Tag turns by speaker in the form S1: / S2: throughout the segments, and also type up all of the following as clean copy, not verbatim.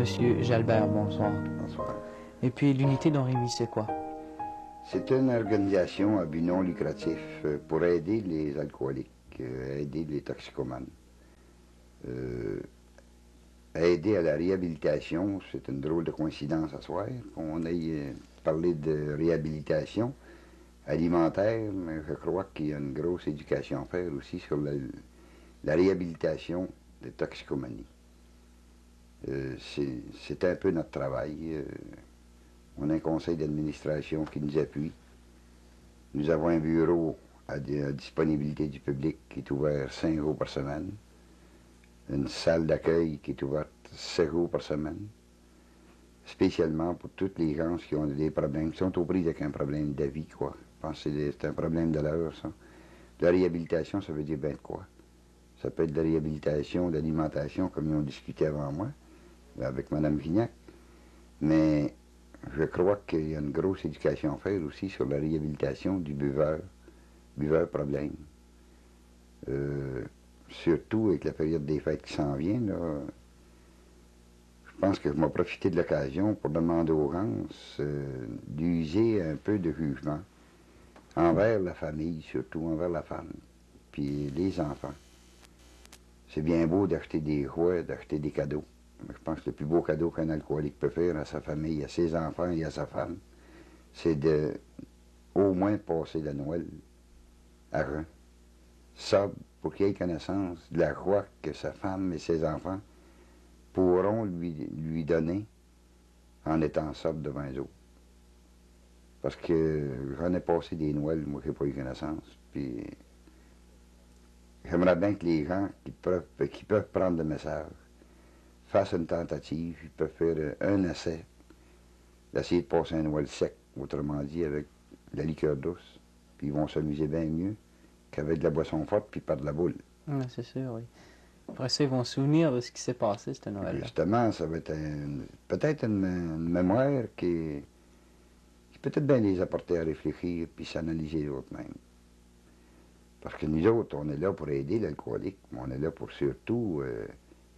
S1: Monsieur Jalbert, bonsoir.
S2: Bonsoir.
S1: Et puis l'unité Domrémy, c'est quoi?
S2: C'est une organisation à but non lucratif pour aider les alcooliques, aider les toxicomanes. Aider à la réhabilitation, c'est une drôle de coïncidence à soir qu'on ait parlé de réhabilitation alimentaire, mais je crois qu'il y a une grosse éducation à faire aussi sur la réhabilitation de toxicomanie. C'est un peu notre travail. On a un conseil d'administration qui nous appuie. Nous avons un bureau à disponibilité du public qui est ouvert 5 jours par semaine. Une salle d'accueil qui est ouverte 7 jours par semaine. Spécialement pour toutes les gens qui ont des problèmes, qui sont aux prises avec un problème de vie, quoi. Je pense que c'est un problème de l'heure, ça. La réhabilitation, ça veut dire bien quoi? Ça peut être de la réhabilitation, d'alimentation, comme ils ont discuté avant moi, avec Mme Vignac. Mais je crois qu'il y a une grosse éducation à faire aussi sur la réhabilitation du buveur problème. Surtout avec la période des fêtes qui s'en vient, là, je pense que je m'ai profité de l'occasion pour demander aux gens d'user un peu de jugement envers la famille, surtout envers la femme, puis les enfants. C'est bien beau d'acheter des jouets, d'acheter des cadeaux. Mais je pense que le plus beau cadeau qu'un alcoolique peut faire à sa famille, à ses enfants et à sa femme, c'est de au moins passer la Noël à jeun, sobre, pour qu'il ait connaissance de la joie que sa femme et ses enfants pourront lui donner en étant sobre devant eux autres. Parce que j'en ai passé des Noëls, moi, qui n'ai pas eu connaissance. Puis j'aimerais bien que les gens qui peuvent prendre le message fassent une tentative, ils peuvent faire un essai d'essayer de passer un Noël sec, autrement dit, avec la liqueur douce. Puis ils vont s'amuser bien mieux qu'avec de la boisson forte puis par de la boule.
S1: C'est sûr, oui. Après ça, ils vont se souvenir de ce qui s'est passé, ce Noël-là.
S2: Justement, ça va être peut-être une mémoire qui peut-être bien les apporter à réfléchir puis s'analyser eux-mêmes. Parce que nous autres, on est là pour aider l'alcoolique, mais on est là pour surtout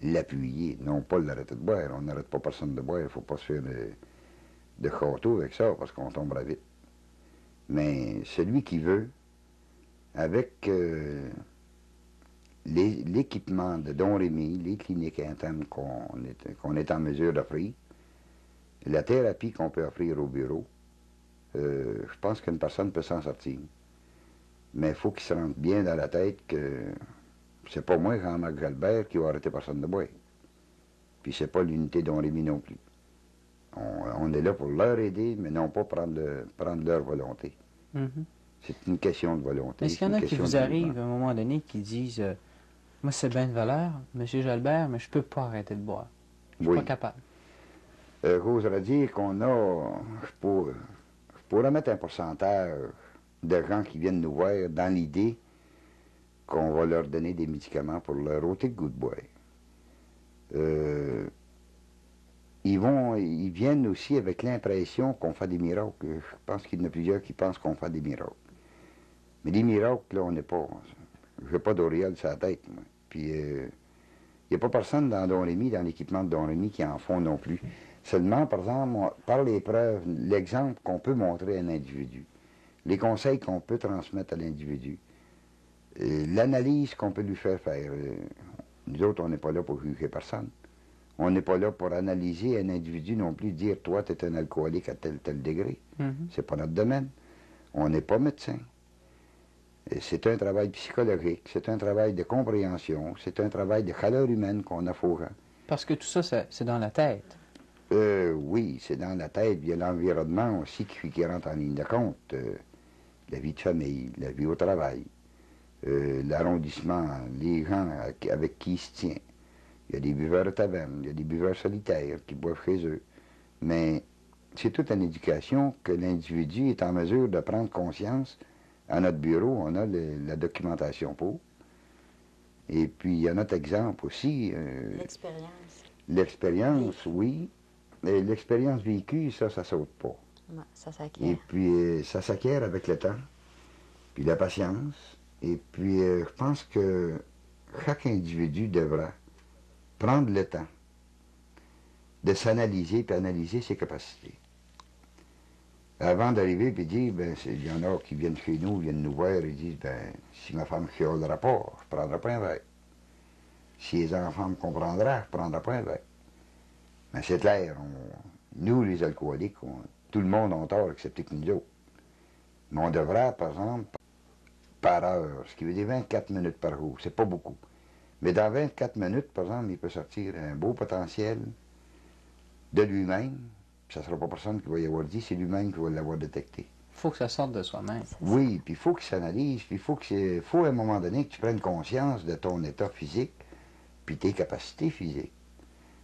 S2: l'appuyer, non pas l'arrêter de boire. On n'arrête pas personne de boire, il ne faut pas se faire de château avec ça, parce qu'on tombera vite. Mais celui qui veut, avec l'équipement de Don Rémy, les cliniques internes qu'on est en mesure d'offrir, la thérapie qu'on peut offrir au bureau, je pense qu'une personne peut s'en sortir. Mais il faut qu'il se rentre bien dans la tête que c'est pas moi, Jean-Marc Jalbert, qui va arrêter personne de boire. Puis c'est pas l'unité Don Rémy non plus. On est là pour leur aider, mais non pas prendre leur volonté. C'est une question de volonté.
S1: Est-ce qu'il y en a qui vous arrivent à un moment donné qui disent moi c'est bien de valeur, M. Jalbert, mais je peux pas arrêter de boire. Je suis pas capable.
S2: J'oserais dire qu'on a, je pourrais mettre un pourcentage de gens qui viennent nous voir dans l'idée qu'on va leur donner des médicaments pour leur ôter le goût de boire. Ils viennent aussi avec l'impression qu'on fait des miracles. Je pense qu'il y en a plusieurs qui pensent qu'on fait des miracles. Mais des miracles, là, on n'est pas... Je n'ai pas d'auréole sur la tête, moi. Puis, il n'y a pas personne dans Don Rémy, dans l'équipement de Don Rémy, qui en font non plus. Seulement, par exemple, par les preuves, l'exemple qu'on peut montrer à un individu, les conseils qu'on peut transmettre à l'individu, l'analyse qu'on peut lui faire faire. Nous autres, on n'est pas là pour juger personne. On n'est pas là pour analyser un individu non plus, dire « toi, tu es un alcoolique à tel degré ». C'est pas notre domaine. On n'est pas médecin. C'est un travail psychologique, c'est un travail de compréhension, c'est un travail de chaleur humaine qu'on offre aux gens.
S1: Parce que tout ça, c'est dans la tête.
S2: Oui, c'est dans la tête. Il y a l'environnement aussi qui rentre en ligne de compte. La vie de famille, la vie au travail, l'arrondissement, les gens avec qui il se tient. Il y a des buveurs de taverne, il y a des buveurs solitaires qui boivent chez eux. Mais c'est toute une éducation que l'individu est en mesure de prendre conscience. À notre bureau, on a la documentation pour. Et puis, il y a notre exemple aussi.
S3: L'expérience.
S2: L'expérience, oui. Mais l'expérience vécue, ça saute pas.
S3: Non, ça s'acquiert.
S2: Et puis, ça s'acquiert avec le temps. Puis la patience. Et puis, je pense que chaque individu devra prendre le temps de s'analyser et analyser ses capacités. Avant d'arriver et dire, ben, il y en a qui viennent chez nous, viennent nous voir et disent, ben, si ma femme ne chialera pas, je ne prendrai pas un verre. Si les enfants me comprendront, je ne prendrai pas un verre. Mais c'est clair, nous, les alcooliques, tout le monde a tort, excepté que nous autres. Mais on devrait, par exemple, par heure, ce qui veut dire 24 minutes par jour, c'est pas beaucoup. Mais dans 24 minutes, par exemple, il peut sortir un beau potentiel de lui-même. Ça ne sera pas personne qui va y avoir dit, c'est lui-même qui va l'avoir détecté.
S1: Il faut que ça sorte de soi-même.
S2: Oui, puis il faut qu'il s'analyse, puis il faut à un moment donné que tu prennes conscience de ton état physique, puis tes capacités physiques.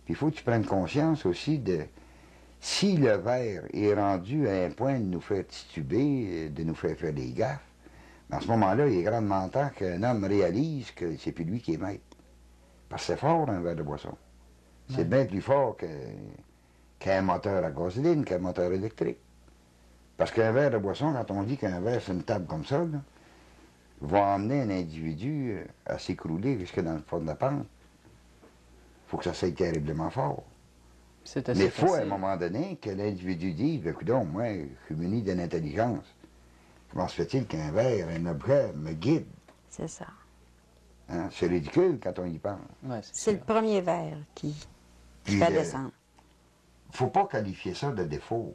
S2: Puis il faut que tu prennes conscience aussi de si le verre est rendu à un point de nous faire tituber, de nous faire des gaffes, à ce moment-là, il est grandement temps qu'un homme réalise que c'est plus lui qui est maître. Parce que c'est fort, un verre de boisson. C'est bien plus fort qu'un moteur à gasoline, qu'un moteur électrique. Parce qu'un verre de boisson, quand on dit qu'un verre sur une table comme ça, là, va emmener un individu à s'écrouler jusque dans le fond de la pente. Il faut que ça soit terriblement fort. Mais il faut à un moment donné que l'individu dise, écoute donc, moi, je suis muni d'une intelligence. Comment se fait-il qu'un verre, un objet, me guide?
S3: C'est ça.
S2: Hein? C'est ridicule quand on y pense.
S1: Ouais,
S3: c'est le premier verre qui fait descendre.
S2: Il ne faut pas qualifier ça de défaut.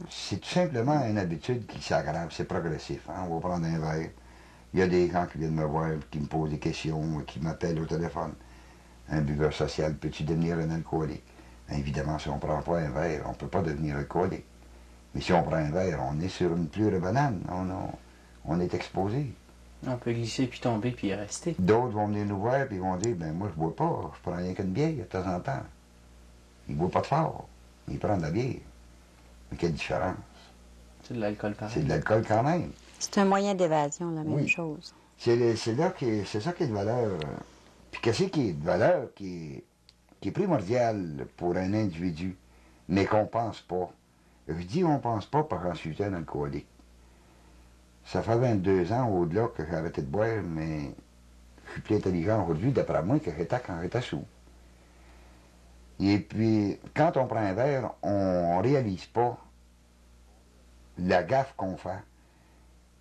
S2: C'est tout simplement une habitude qui s'aggrave, c'est progressif. Hein? On va prendre un verre. Il y a des gens qui viennent me voir, qui me posent des questions, qui m'appellent au téléphone. Un buveur social, peux-tu devenir un alcoolique? Ben, évidemment, si on ne prend pas un verre, on ne peut pas devenir alcoolique. Mais si on prend un verre, on est sur une plure de banane. On est exposé.
S1: On peut glisser puis tomber puis y rester.
S2: D'autres vont venir nous voir et vont dire, ben moi je bois pas, je prends rien qu'une bière de temps en temps. Ils ne boivent pas de fort, ils prennent de la bière. Mais quelle différence?
S1: C'est de l'alcool pareil.
S2: C'est de l'alcool quand même.
S3: C'est un moyen d'évasion, la même
S2: Oui.
S3: chose.
S2: C'est ça qui est de valeur. Puis qu'est-ce qui est de valeur, qui est primordial pour un individu, mais qu'on pense pas. Je dis on pense pas par en suite un alcoolique. Ça fait 22 ans au-delà que j'ai arrêté de boire, mais je suis plus intelligent aujourd'hui, d'après moi, que j'étais quand j'étais sous. Et puis, quand on prend un verre, on réalise pas la gaffe qu'on fait.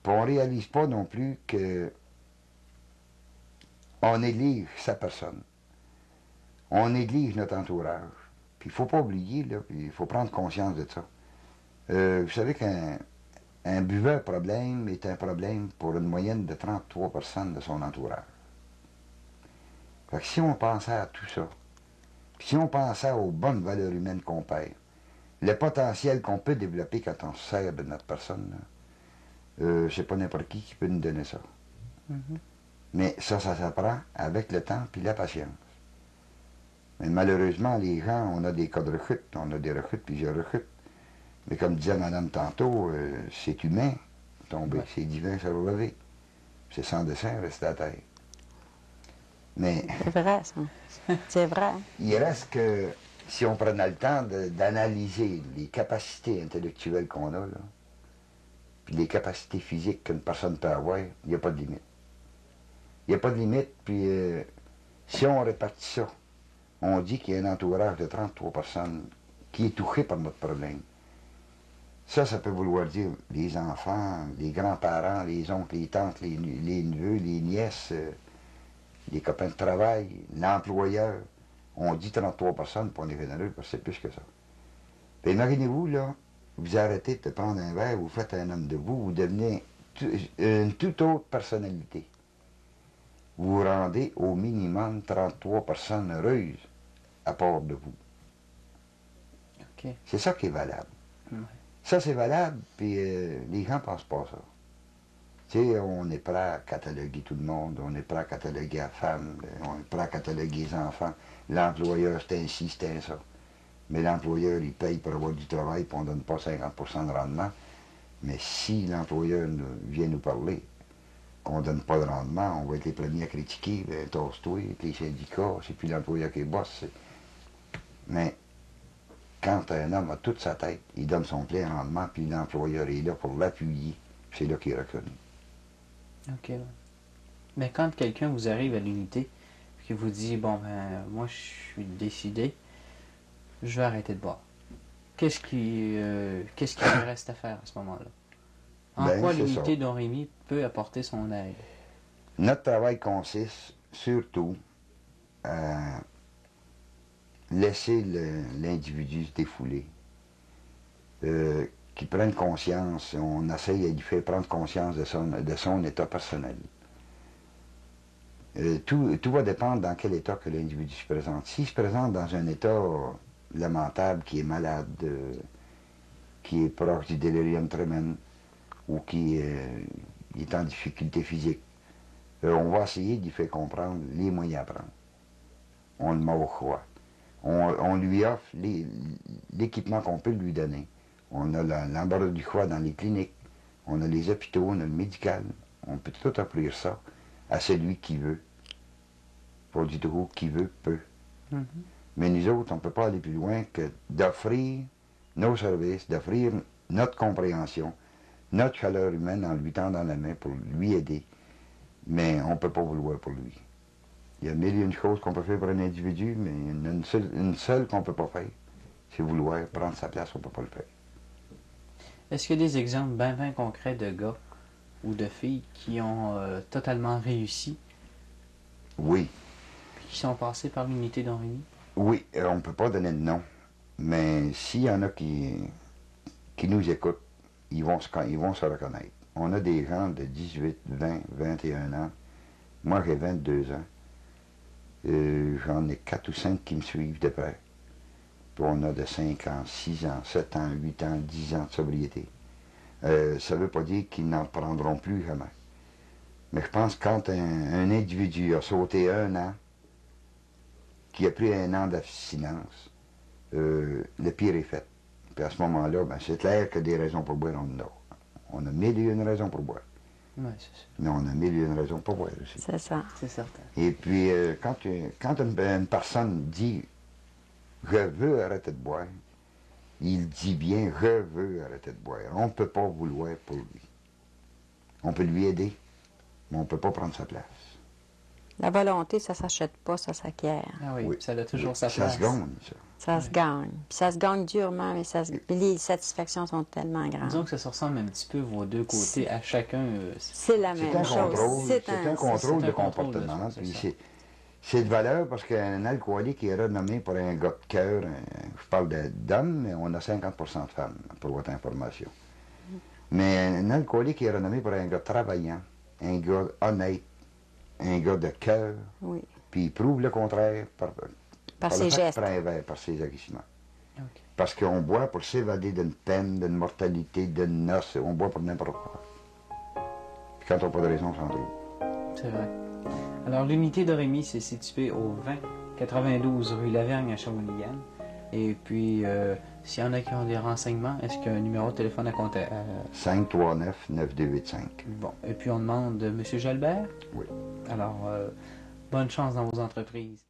S2: Puis on réalise pas non plus que on néglige sa personne. On néglige notre entourage. Puis il ne faut pas oublier, là, puis il faut prendre conscience de ça. Vous savez qu'un buveur problème est un problème pour une moyenne de 33% de son entourage. Fait que si on pensait à tout ça, si on pensait aux bonnes valeurs humaines qu'on perd, le potentiel qu'on peut développer quand on se sert de notre personne, c'est pas n'importe qui peut nous donner ça.
S1: Mm-hmm.
S2: Mais ça s'apprend avec le temps puis la patience. Mais malheureusement, les gens, on a des cas de rechute, on a des rechutes, plusieurs rechutes. Mais comme disait madame tantôt, c'est humain, tomber, ouais. C'est divin, se relever. C'est sans dessein, rester à terre. Mais...
S3: C'est vrai, ça. C'est vrai.
S2: Il reste que, si on prenait le temps d'analyser les capacités intellectuelles qu'on a, là, puis les capacités physiques qu'une personne peut avoir, il n'y a pas de limite. Il n'y a pas de limite, puis si on répartit ça, on dit qu'il y a un entourage de 33 personnes qui est touché par notre problème. Ça peut vouloir dire les enfants, les grands-parents, les oncles, les tantes, les neveux, les nièces, les copains de travail, l'employeur. On dit 33 personnes, puis on est généreux, parce que c'est plus que ça. Puis imaginez-vous, là, vous arrêtez de prendre un verre, vous faites un homme de vous devenez une toute autre personnalité. Vous vous rendez au minimum 33 personnes heureuses à part de vous.
S1: Okay.
S2: C'est ça qui est valable.
S1: Ouais.
S2: Ça, c'est valable, puis les gens ne pensent pas ça. Tu sais, on est prêt à cataloguer tout le monde, on est prêt à cataloguer la femme, on est prêt à cataloguer les enfants. L'employeur, c'est ainsi, c'est ça. Mais l'employeur, il paye pour avoir du travail, puis on ne donne pas 50% de rendement. Mais si l'employeur vient nous parler, qu'on ne donne pas de rendement, on va être les premiers à critiquer, ben, tosse-toi, les syndicats, c'est plus l'employeur qui est boss. Mais quand un homme a toute sa tête, il donne son plein rendement, puis l'employeur est là pour l'appuyer, c'est là qu'il est reconnu.
S1: OK. Mais quand quelqu'un vous arrive à l'unité, qui vous dit, bon, ben, moi, je suis décidé, je vais arrêter de boire. Qu'est-ce qui lui reste à faire à ce moment-là? En
S2: Ben,
S1: quoi
S2: c'est
S1: l'unité
S2: ça.
S1: Don Rémy peut apporter son aide?
S2: Notre travail consiste surtout à laisser l'individu se défouler, qu'il prenne conscience, on essaye de lui faire prendre conscience de son état personnel. Tout va dépendre dans quel état que l'individu se présente. S'il se présente dans un état lamentable, qui est malade, qui est proche du délirium tremens, ou qui est en difficulté physique, on va essayer de lui faire comprendre les moyens à prendre. On le met au choix. On lui offre l'équipement qu'on peut lui donner. On a l'embarras du choix dans les cliniques, on a les hôpitaux, on a le médical. On peut tout offrir ça à celui qui veut. Pour du tout, qui veut, peut.
S1: Mhm.
S2: Mais nous autres, on ne peut pas aller plus loin que d'offrir nos services, d'offrir notre compréhension, notre chaleur humaine en lui tendant la main pour lui aider. Mais on ne peut pas vouloir pour lui. Il y a mille et une choses qu'on peut faire pour un individu, mais il y en a une seule qu'on ne peut pas faire. C'est vouloir prendre sa place, on ne peut pas le faire.
S1: Est-ce qu'il y a des exemples bien concrets de gars ou de filles qui ont totalement réussi,
S2: Oui,
S1: puis qui sont passés par l'unité Don Rémy?
S2: oui, on ne peut pas donner de nom, mais s'il y en a qui nous écoutent, ils vont se reconnaître. On a des gens de 18, 20, 21 ans. Moi, j'ai 22 ans. J'en ai 4 ou 5 qui me suivent de près. Puis on a de 5 ans, 6 ans, 7 ans, 8 ans, 10 ans de sobriété. Ça ne veut pas dire qu'ils n'en prendront plus jamais. Mais je pense que quand un individu a sauté 1 an, qui a pris 1 an d'abstinence, le pire est fait. Puis à ce moment-là, ben, c'est clair que des raisons pour boire, on en a. On a 1001 raisons pour boire.
S1: Oui, c'est ça.
S2: Mais on a 1001 raisons pour boire aussi.
S3: C'est ça.
S1: C'est certain.
S2: Et puis, quand une personne dit « je veux arrêter de boire », il dit bien « je veux arrêter de boire ». On ne peut pas vouloir pour lui. On peut lui aider, mais on ne peut pas prendre sa place.
S3: La volonté, ça s'achète pas, ça s'acquiert.
S1: Ah oui,
S2: Oui.
S1: ça a toujours
S2: Oui,
S1: sa place.
S2: Ça se gagne, ça.
S3: Ça se gagne. Puis ça se gagne durement, mais puis les satisfactions sont tellement
S1: Disons
S3: grandes.
S1: que ça se ressemble un petit peu vos deux côtés, à chacun.
S3: C'est la
S2: C'est
S3: même
S2: un
S3: chose.
S2: contrôle, c'est un
S1: c'est
S2: contrôle
S1: un
S2: de
S1: contrôle de
S2: comportement.
S1: soi,
S2: Puis
S1: c'est
S2: c'est de valeur parce qu'un alcoolique est renommé pour un gars de cœur. Je parle d'hommes, mais on a 50% de femmes, pour votre information. Mais un alcoolique est renommé pour un gars travaillant, un gars honnête, un gars de cœur.
S3: Oui.
S2: Puis il prouve le contraire
S3: Par
S2: le
S3: ses
S2: fait
S3: gestes.
S2: qu'il prend un verre, par ses agissements.
S1: OK.
S2: Parce qu'on boit pour s'évader d'une peine, d'une mortalité, d'une noce. On boit pour n'importe quoi. Puis quand on n'a pas de raison, on s'en trouve.
S1: C'est vrai. Alors, l'unité de Rémy, c'est situé au 2092 rue Lavergne à Shawinigan. Et puis, s'il y en a qui ont des renseignements, est-ce qu'il y a un numéro de téléphone à compter?
S2: 539-9285.
S1: Bon. Et puis, on demande M. Jalbert.
S2: Oui.
S1: Alors, bonne chance dans vos entreprises.